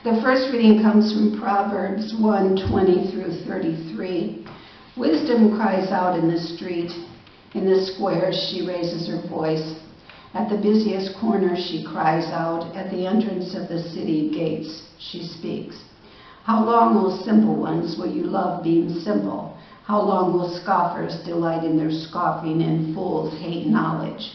The first reading comes from Proverbs 1:20 through 33. Wisdom cries out in the street. In the square she raises her voice. At the busiest corner she cries out. At the entrance of the city gates she speaks. How long, O simple ones, will you love being simple? How long will scoffers delight in their scoffing and fools hate knowledge?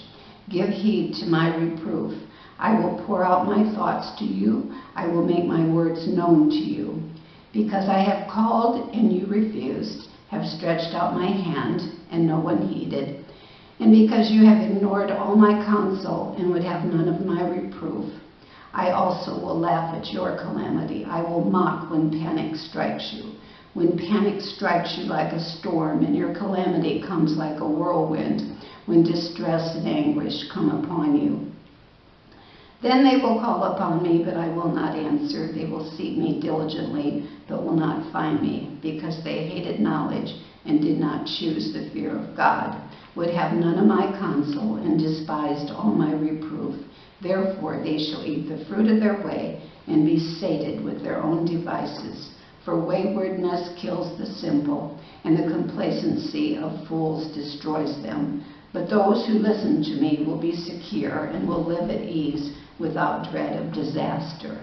Give heed to my reproof. I will pour out my thoughts to you. I will make my words known to you. Because I have called and you refused, have stretched out my hand and no one heeded. And because you have ignored all my counsel and would have none of my reproof, I also will laugh at your calamity. I will mock when panic strikes you. When panic strikes you like a storm and your calamity comes like a whirlwind, when distress and anguish come upon you. Then they will call upon me, but I will not answer. They will seek me diligently, but will not find me, because they hated knowledge and did not choose the fear of God, would have none of my counsel, and despised all my reproof. Therefore they shall eat the fruit of their way, and be sated with their own devices. For waywardness kills the simple, and the complacency of fools destroys them. But those who listen to me will be secure and will live at ease without dread of disaster.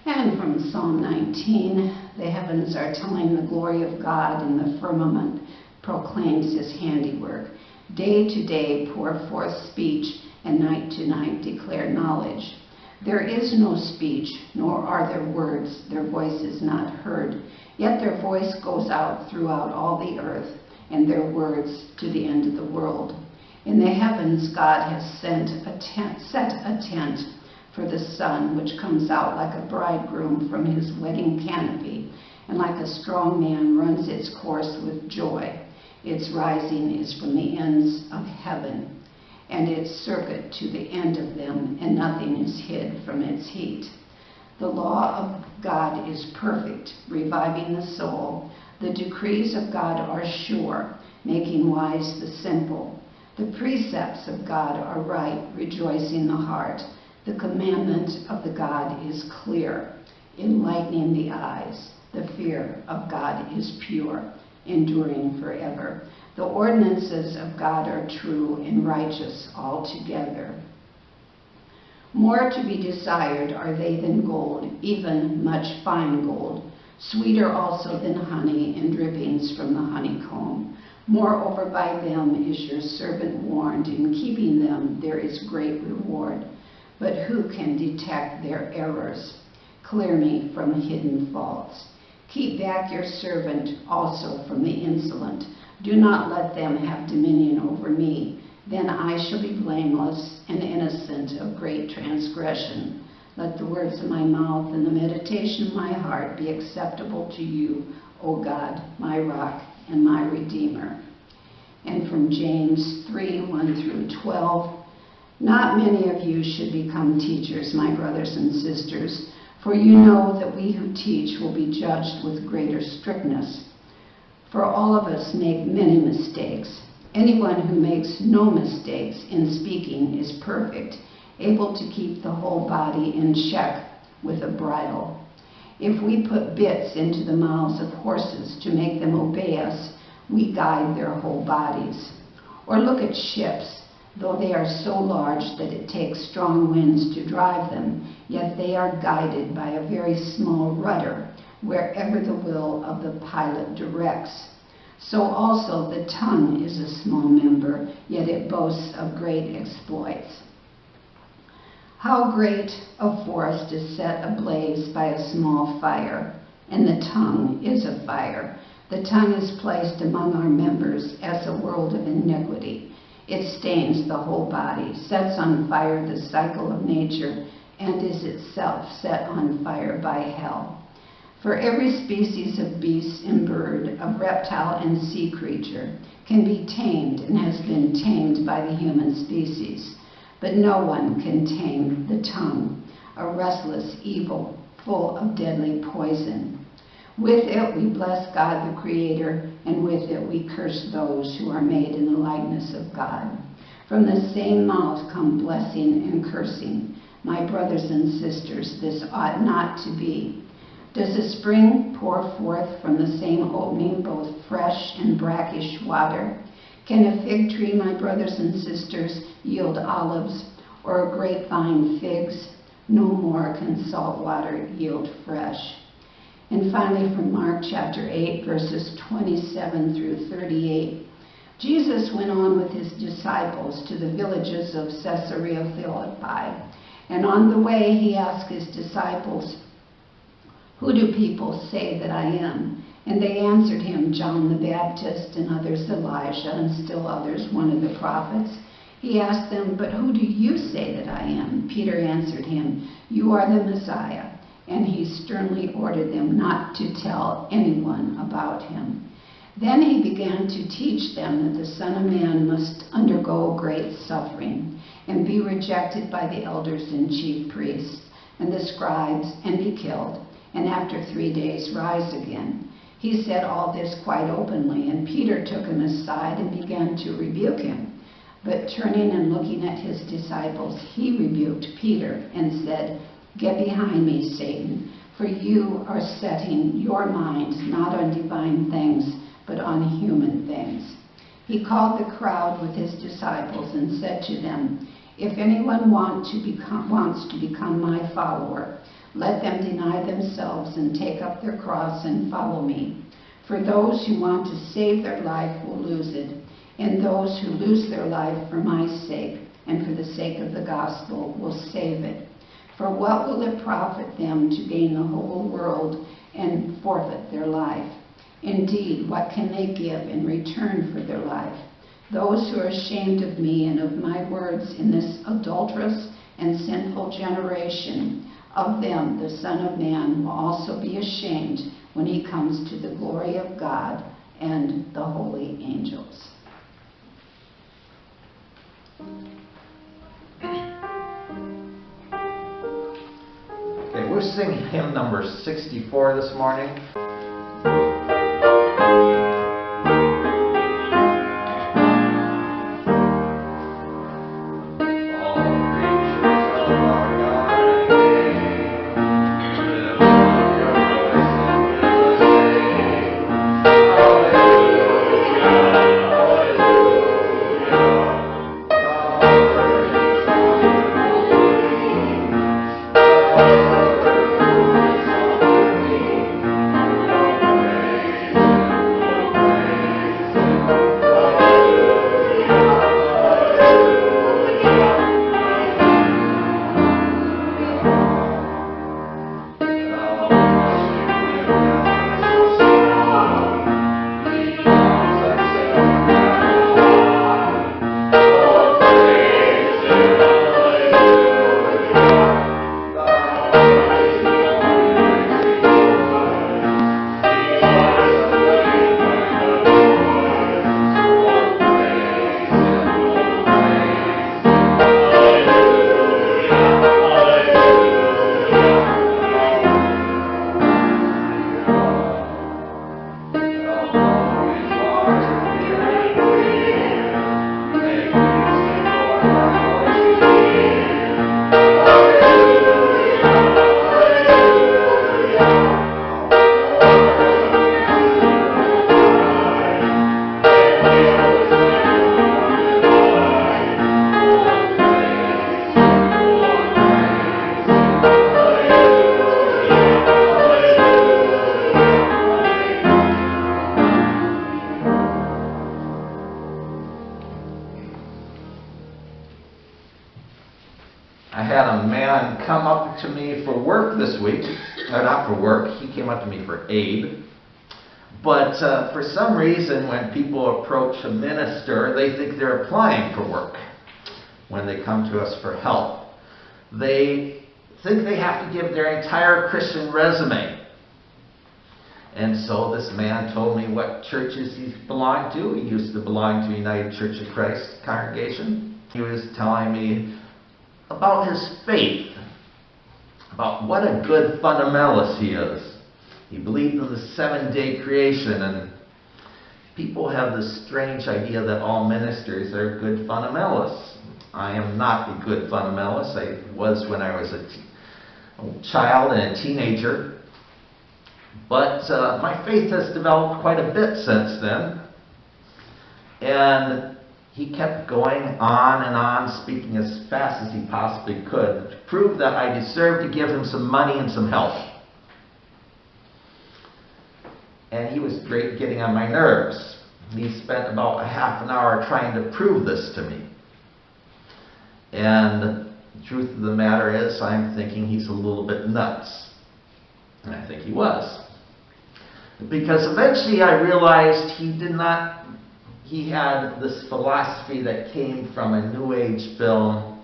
And from Psalm 19, the heavens are telling the glory of God, and the firmament proclaims his handiwork. Day to day pour forth speech, and night to night declare knowledge. There is no speech, nor are there words. Their voice is not heard. Yet their voice goes out throughout all the earth, and their words to the end of the world. In the heavens God has set a tent for the sun, which comes out like a bridegroom from his wedding canopy, and like a strong man runs its course with joy. Its rising is from the ends of heaven, and its circuit to the end of them, and nothing is hid from its heat. The law of God is perfect, reviving the soul. The decrees of God are sure, making wise the simple. The precepts of God are right, rejoicing the heart. The commandment of the God is clear, enlightening the eyes. The fear of God is pure, enduring forever. The ordinances of God are true and righteous altogether. More to be desired are they than gold, even much fine gold, sweeter also than honey and drippings from the honeycomb. Moreover, by them is your servant warned. In keeping them there is great reward. But who can detect their errors? Clear me from hidden faults. Keep back your servant also from the insolent. Do not let them have dominion over me. Then I shall be blameless and innocent of great transgression. Let the words of my mouth and the meditation of my heart be acceptable to you, O God, my rock and my Redeemer. And from James 3:1 through 12, not many of you should become teachers, my brothers and sisters, for you know that we who teach will be judged with greater strictness. For all of us make many mistakes. Anyone who makes no mistakes in speaking is perfect, able to keep the whole body in check with a bridle. If we put bits into the mouths of horses to make them obey us, we guide their whole bodies. Or look at ships. Though they are so large that it takes strong winds to drive them, yet they are guided by a very small rudder, wherever the will of the pilot directs. So also the tongue is a small member, yet it boasts of great exploits. How great a forest is set ablaze by a small fire, and the tongue is a fire. The tongue is placed among our members as a world of iniquity. It stains the whole body, sets on fire the cycle of nature, and is itself set on fire by hell. For every species of beast and bird, of reptile and sea creature, can be tamed and has been tamed by the human species. But no one can tame the tongue, a restless evil, full of deadly poison. With it we bless God the Creator, and with it we curse those who are made in the likeness of God. From the same mouth come blessing and cursing. My brothers and sisters, this ought not to be. Does a spring pour forth from the same opening both fresh and brackish water? Can a fig tree, my brothers and sisters, yield olives, or a grapevine figs? No more can salt water yield fresh. And finally, from Mark chapter 8, verses 27 through 38, Jesus went on with his disciples to the villages of Caesarea Philippi. And on the way, he asked his disciples, "Who do people say that I am?" And they answered him, "John the Baptist, and others Elijah, and still others one of the prophets." He asked them, "But who do you say that I am?" Peter answered him, "You are the Messiah." And he sternly ordered them not to tell anyone about him. Then he began to teach them that the Son of Man must undergo great suffering and be rejected by the elders and chief priests and the scribes and be killed, and after 3 days rise again. He said all this quite openly, and Peter took him aside and began to rebuke him. But turning and looking at his disciples, he rebuked Peter and said, "Get behind me, Satan, for you are setting your mind not on divine things, but on human things." He called the crowd with his disciples and said to them, "If anyone wants to become my follower, let them deny themselves and take up their cross and follow me. For those who want to save their life will lose it, and those who lose their life for my sake and for the sake of the gospel will save it. For what will it profit them to gain the whole world and forfeit their life? Indeed, what can they give in return for their life? Those who are ashamed of me and of my words in this adulterous and sinful generation, of them the Son of Man will also be ashamed when he comes to the glory of God and the holy angels." Okay, we're singing hymn number 64 this morning. I had a man come up to me for work this week, or not for work, he came up to me for aid. But for some reason, when people approach a minister, they think they're applying for work when they come to us for help. They think they have to give their entire Christian resume. And so this man told me what churches he belonged to. He used to belong to United Church of Christ congregation. He was telling me about his faith, about what a good fundamentalist he is. He believed in the 7-day creation, and people have this strange idea that all ministers are good fundamentalists. I am not a good fundamentalist. I was when I was a child and a teenager. But my faith has developed quite a bit since then. And he kept going on and on, speaking as fast as he possibly could, to prove that I deserved to give him some money and some help. And he was great getting on my nerves. He spent about a half an hour trying to prove this to me. And the truth of the matter is, I'm thinking he's a little bit nuts. And I think he was. Because eventually I realized he had this philosophy that came from a New Age film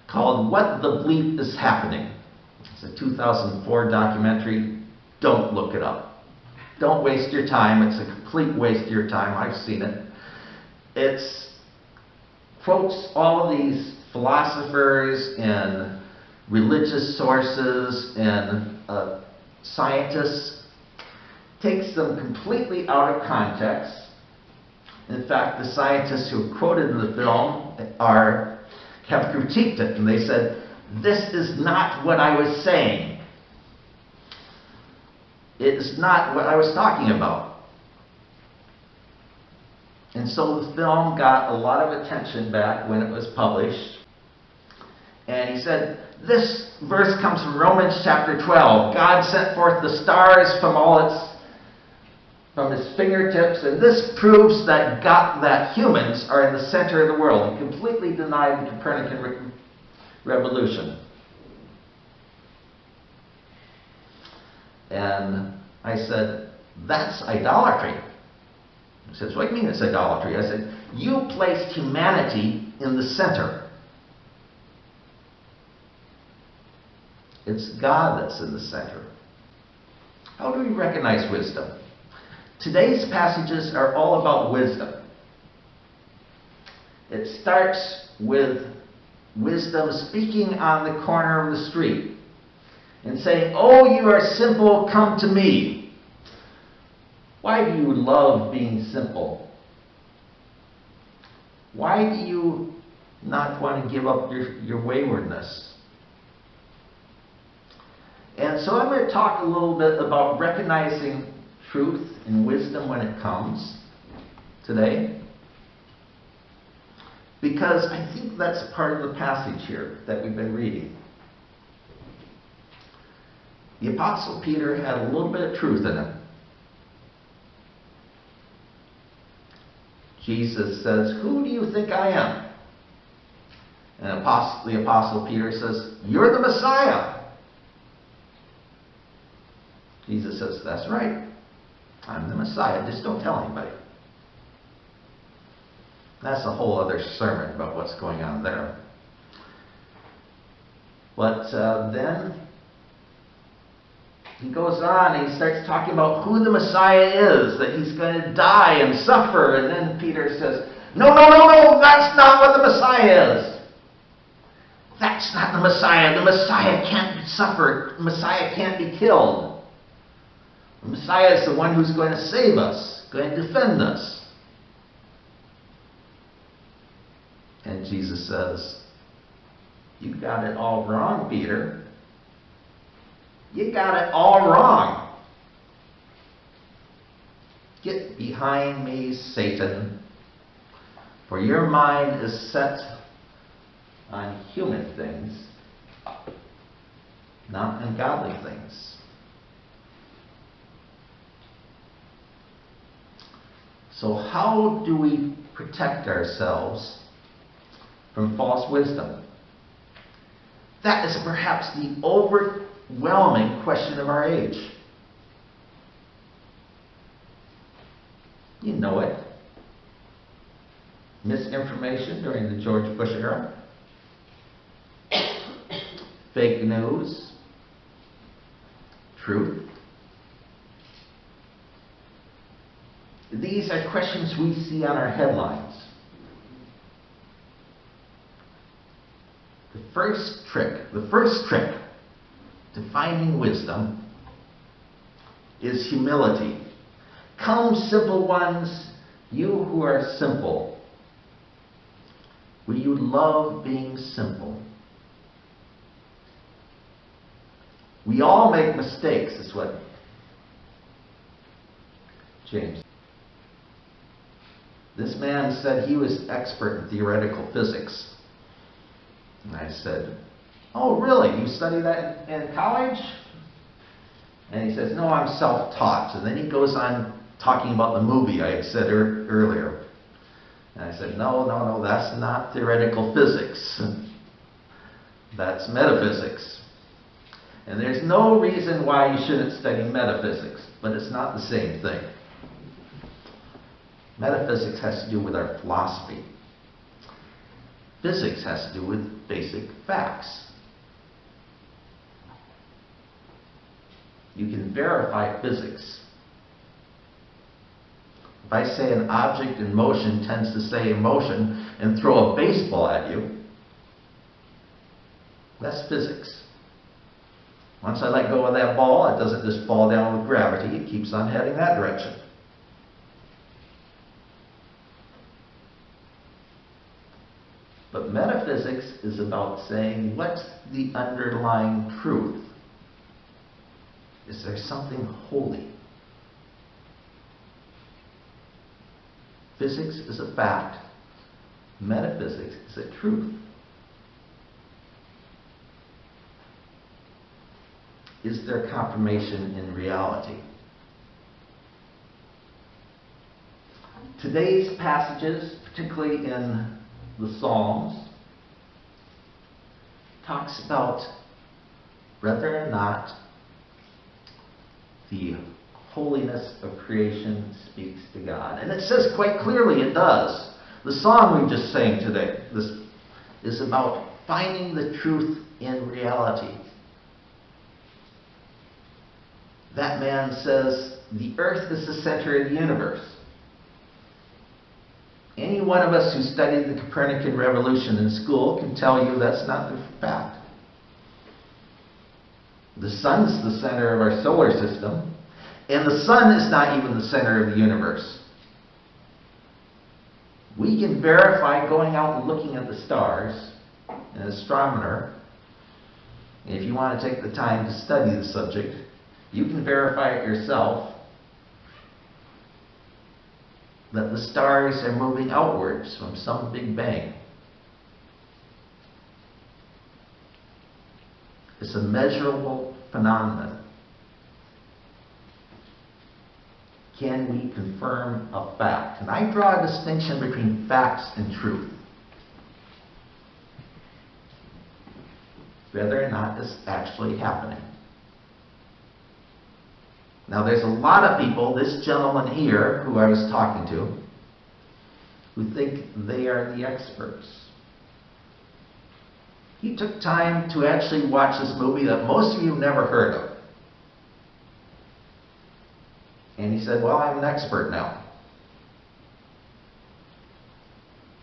called What the Bleep is Happening. It's a 2004 documentary. Don't look it up. Don't waste your time. It's a complete waste of your time. I've seen it. It quotes all of these philosophers and religious sources and scientists, takes them completely out of context. In fact, the scientists who are quoted in the film have critiqued it, and they said, "This is not what I was saying. It is not what I was talking about." And so the film got a lot of attention back when it was published. And he said, this verse comes from Romans chapter 12. God sent forth the stars from his fingertips, and this proves that humans are in the center of the world. He completely denied the Copernican revolution. And I said, that's idolatry. He says, what do you mean it's idolatry? I said, you placed humanity in the center. It's God that's in the center. How do we recognize wisdom? Today's passages are all about wisdom. It starts with wisdom speaking on the corner of the street and saying, "Oh, you are simple, come to me." Why do you love being simple? Why do you not want to give up your waywardness? And so I'm going to talk a little bit about recognizing truth and wisdom when it comes today, because I think that's part of the passage here that we've been reading. The Apostle Peter had a little bit of truth in him. Jesus says, "Who do you think I am?" And the Apostle Peter says, "You're the Messiah." Jesus says, "That's right. I'm the Messiah. Just don't tell anybody." That's a whole other sermon about what's going on there. But then he goes on and he starts talking about who the Messiah is, that he's going to die and suffer. And then Peter says, no, that's not what the Messiah is. That's not the Messiah. The Messiah can't suffer. The Messiah can't be killed. The Messiah is the one who's going to save us, going to defend us. And Jesus says, "You got it all wrong, Peter. You got it all wrong. Get behind me, Satan, for your mind is set on human things, not on godly things." So how do we protect ourselves from false wisdom? That is perhaps the overwhelming question of our age. You know it. Misinformation during the George Bush era. Fake news. Truth. These are questions we see on our headlines. The first trick to finding wisdom is humility. Come, simple ones, you who are simple. Will you love being simple? We all make mistakes, is what James. This man said he was expert in theoretical physics. And I said, "Oh, really? You study that in college?" And he says, "No, I'm self-taught." And then he goes on talking about the movie I had said earlier. And I said, no, that's not theoretical physics. That's metaphysics. And there's no reason why you shouldn't study metaphysics, but it's not the same thing. Metaphysics has to do with our philosophy. Physics has to do with basic facts. You can verify physics. If I say an object in motion tends to stay in motion and throw a baseball at you, that's physics. Once I let go of that ball, it doesn't just fall down with gravity, it keeps on heading that direction. But metaphysics is about saying, what's the underlying truth? Is there something holy? Physics is a fact. Metaphysics is a truth. Is there confirmation in reality? Today's passages, particularly in the Psalms, talks about whether or not the holiness of creation speaks to God. And it says quite clearly it does. The song we just sang today, this is about finding the truth in reality. That man says the earth is the center of the universe. Any one of us who studied the Copernican revolution in school can tell you that's not the fact. The sun's the center of our solar system, and the sun is not even the center of the universe. We can verify going out and looking at the stars, an astronomer. And if you want to take the time to study the subject, you can verify it yourself that the stars are moving outwards from some big bang. It's a measurable phenomenon. Can we confirm a fact? And I draw a distinction between facts and truth. Whether or not it's actually happening. Now there's a lot of people, this gentleman here who I was talking to, who think they are the experts. He took time to actually watch this movie that most of you have never heard of. And he said, well, I'm an expert now.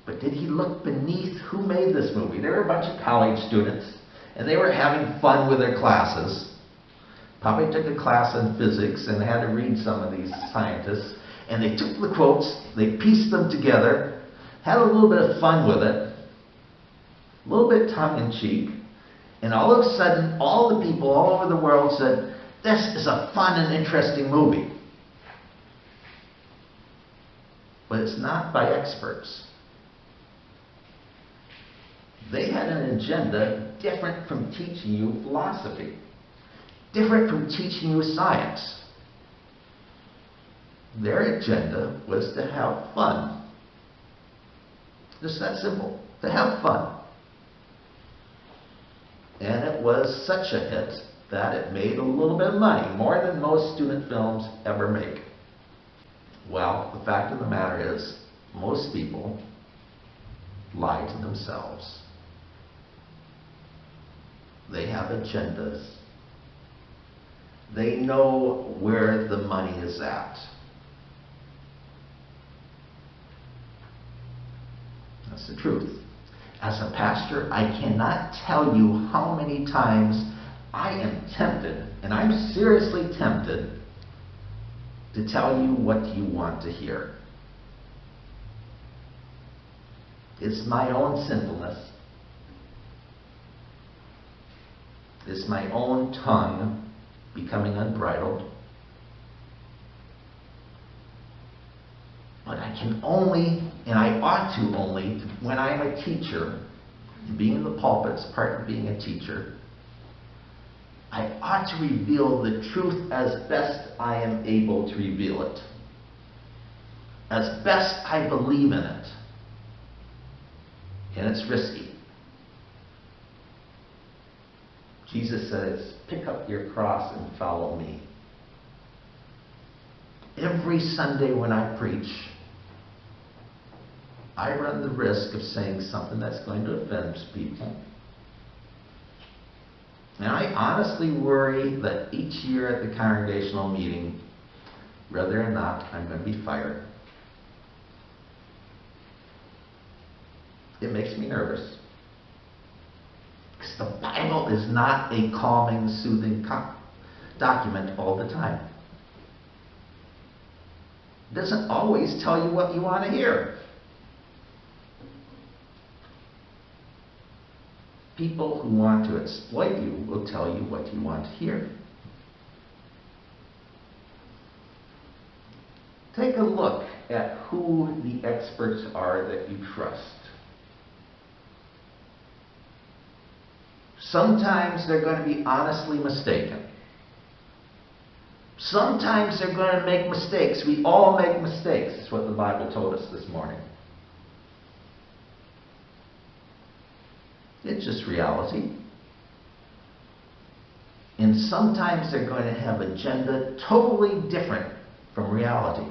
But did he look beneath who made this movie? They were a bunch of college students, and they were having fun with their classes. Probably took a class in physics and had to read some of these scientists. And they took the quotes, they pieced them together, had a little bit of fun with it, a little bit tongue-in-cheek, and all of a sudden, all the people all over the world said, this is a fun and interesting movie. But it's not by experts. They had an agenda different from teaching you philosophy. Different from teaching you science. Their agenda was to have fun. Just that simple. To have fun. And it was such a hit that it made a little bit of money. More than most student films ever make. Well, the fact of the matter is, most people lie to themselves. They have agendas. They know where the money is at. That's the truth. As a pastor, I cannot tell you how many times I am tempted, and I'm seriously tempted, to tell you what you want to hear. It's my own sinfulness. It's my own tongue becoming unbridled. But I can only, and I ought to only, when I'm a teacher, being in the pulpit is part of being a teacher, I ought to reveal the truth as best I am able to reveal it. As best I believe in it. And it's risky. Jesus says, pick up your cross and follow me. Every Sunday when I preach, I run the risk of saying something that's going to offend people. And I honestly worry that each year at the congregational meeting, whether or not I'm going to be fired. It makes me nervous. Because the Bible is not a calming, soothing document all the time. It doesn't always tell you what you want to hear. People who want to exploit you will tell you what you want to hear. Take a look at who the experts are that you trust. Sometimes they're going to be honestly mistaken. Sometimes they're going to make mistakes. We all make mistakes. That's what the Bible told us this morning. It's just reality. And sometimes they're going to have an agenda totally different from reality.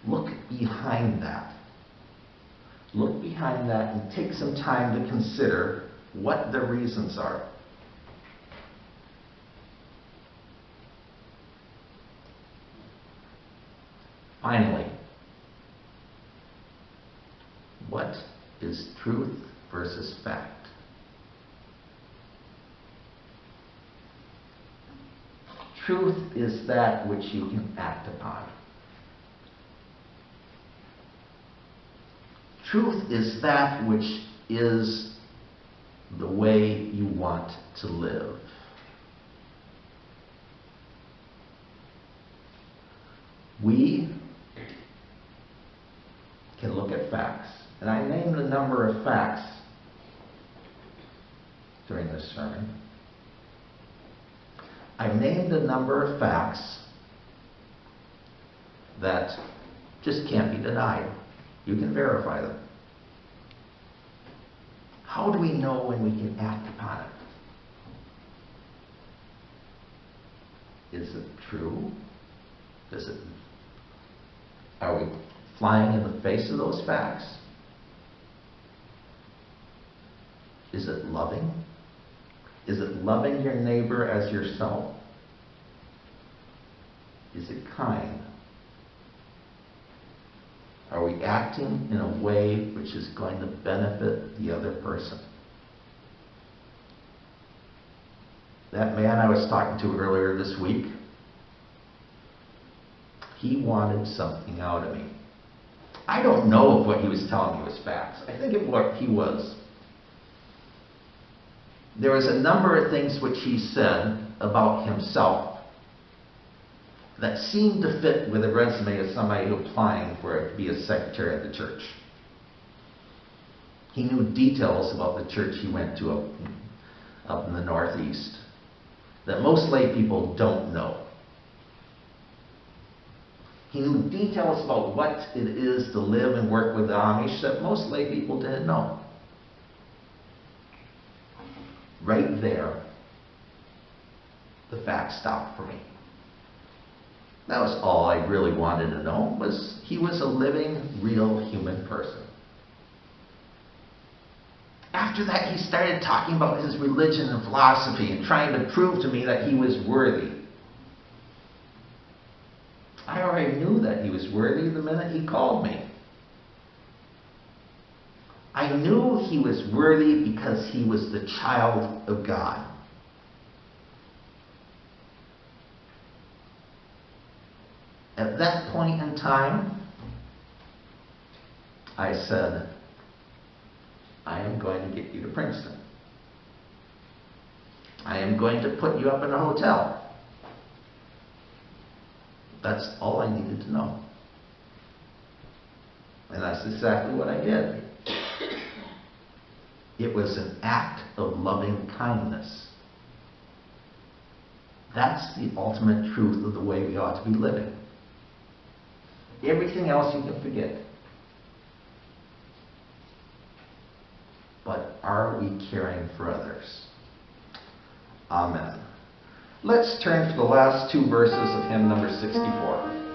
Look behind that. Look behind that and take some time to consider what the reasons are. Finally, what is truth versus fact? Truth is that which you can act upon. Truth is that which is the way you want to live. We can look at facts. And I named a number of facts during this sermon. I've named a number of facts that just can't be denied. You can verify them. How do we know when we can act upon it? Is it true? Are we flying in the face of those facts? Is it loving? Is it loving your neighbor as yourself? Is it kind? Are we acting in a way which is going to benefit the other person? That man I was talking to earlier this week, he wanted something out of me. I don't know if what he was telling me was facts. I think it what he was. There was a number of things which he said about himself that seemed to fit with a resume of somebody applying for to be a secretary at the church. He knew details about the church he went to up in the Northeast that most lay people don't know. He knew details about what it is to live and work with the Amish that most lay people didn't know. Right there, the facts stopped for me. That was all I really wanted to know, was he was a living, real human person. After that, he started talking about his religion and philosophy and trying to prove to me that he was worthy. I already knew that he was worthy the minute he called me. I knew he was worthy because he was the child of God. At that point in time, I said, I am going to get you to Princeton. I am going to put you up in a hotel. That's all I needed to know. And that's exactly what I did. It was an act of loving kindness. That's the ultimate truth of the way we ought to be living. Everything else you can forget. But are we caring for others? Amen. Let's turn to the last two verses of hymn number 64.